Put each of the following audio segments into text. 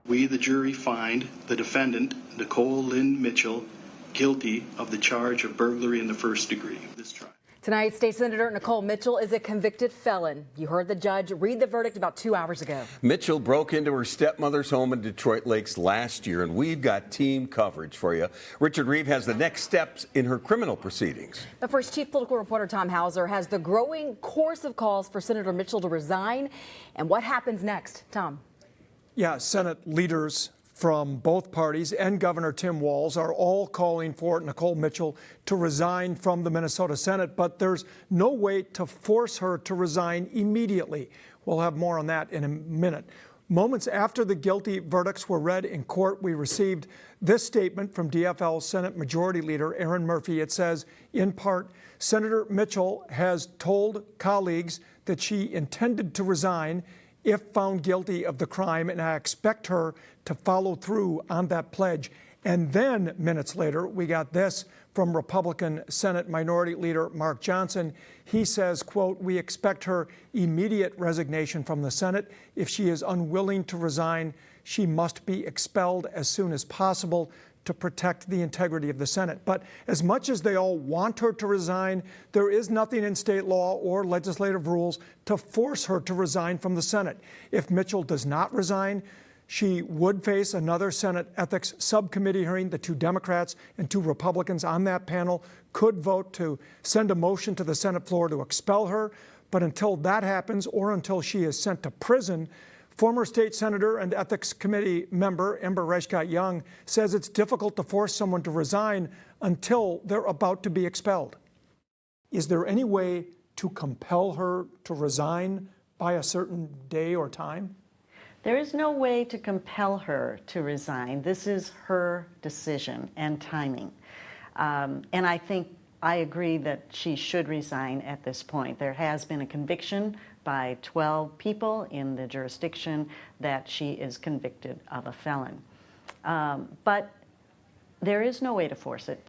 We, the jury, find the defendant, Nicole Mitchell, guilty of the charge of burglary in the first degree. This trial. Tonight, State Senator Nicole Mitchell is a convicted felon. You heard the judge read the verdict about 2 hours ago. Mitchell broke into her stepmother's home in Detroit Lakes last year, and we've got team coverage for you. Richard Reeve has the next steps in her criminal proceedings. But first, Chief Political Reporter Tom Hauser has the growing course of calls for Senator Mitchell to resign and what happens next. Tom. Yeah, Senate leaders from both parties and Governor Tim Walz are all calling for Nicole Mitchell to resign from the Minnesota Senate, but there's no way to force her to resign immediately. We'll have more on that in a minute. Moments after the guilty verdicts were read in court, we received this statement from DFL Senate Majority Leader Aaron Murphy. It says, in part, Senator Mitchell has told colleagues that she intended to resign if found guilty of the crime, and I expect her to follow through on that pledge. And then, minutes later, we got this from Republican Senate Minority Leader Mark Johnson. He says, quote, we expect her immediate resignation from the Senate. If she is unwilling to resign, she must be expelled as soon as possible to protect the integrity of the Senate. But as much as they all want her to resign, there is nothing in state law or legislative rules to force her to resign from the Senate. If Mitchell does not resign, she would face another Senate Ethics Subcommittee hearing. The 2 Democrats and 2 Republicans on that panel could vote to send a motion to the Senate floor to expel her. But until that happens, or until she is sent to prison, former state senator and ethics committee member Ember Reichgott-Young says it's difficult to force someone to resign until they're about to be expelled. Is there any way to compel her to resign by a certain day or time? There is no way to compel her to resign. This is her decision and timing. And I agree that she should resign at this point. There has been a conviction by 12 people in the jurisdiction that she is convicted of a felon. But there is no way to force it.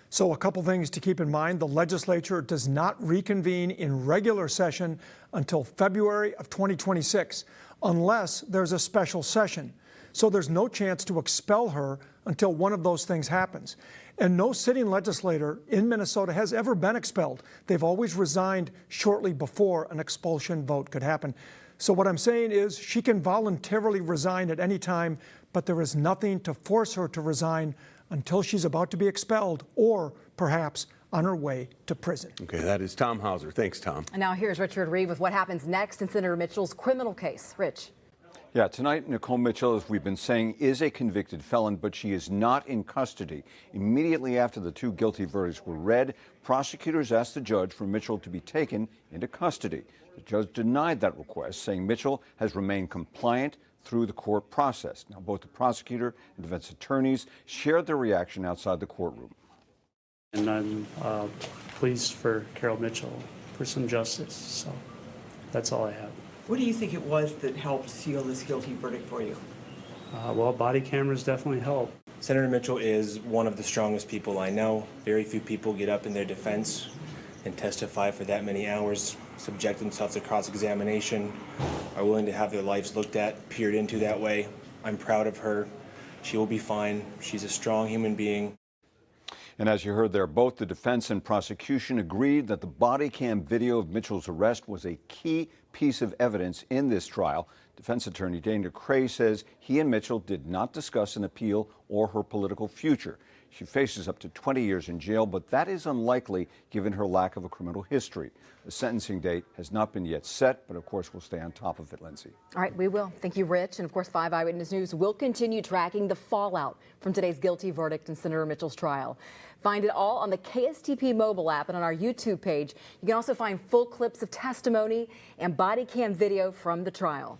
So a couple things to keep in mind. The legislature does not reconvene in regular session until February of 2026, unless there's a special session. So there's no chance to expel her until one of those things happens. And no sitting legislator in Minnesota has ever been expelled. They've always resigned shortly before an expulsion vote could happen. So what I'm saying is she can voluntarily resign at any time, but there is nothing to force her to resign until she's about to be expelled or perhaps on her way to prison. Okay, that is Tom Hauser. Thanks, Tom. And now here's Richard Reeve with what happens next in Senator Mitchell's criminal case. Rich. Yeah, tonight, Nicole Mitchell, as we've been saying, is a convicted felon, but she is not in custody. Immediately after the 2 guilty verdicts were read, prosecutors asked the judge for Mitchell to be taken into custody. The judge denied that request, saying Mitchell has remained compliant through the court process. Now, both the prosecutor and defense attorneys shared their reaction outside the courtroom. And I'm pleased for Carol Mitchell for some justice, so that's all I have. What do you think it was that helped seal this guilty verdict for you? Well, body cameras definitely help. Senator Mitchell is one of the strongest people I know. Very few people get up in their defense and testify for that many hours, subject themselves to cross-examination, are willing to have their lives looked at, peered into that way. I'm proud of her. She will be fine. She's a strong human being. And as you heard there, both the defense and prosecution agreed that the body cam video of Mitchell's arrest was a key piece of evidence in this trial. Defense attorney Dana Cray says he and Mitchell did not discuss an appeal or her political future. She faces up to 20 years in jail, but that is unlikely given her lack of a criminal history. The sentencing date has not been yet set, but of course we'll stay on top of it, Lindsay. All right, we will. Thank you, Rich. And of course, 5 Eyewitness News will continue tracking the fallout from today's guilty verdict in Senator Mitchell's trial. Find it all on the KSTP mobile app and on our YouTube page. You can also find full clips of testimony and body cam video from the trial.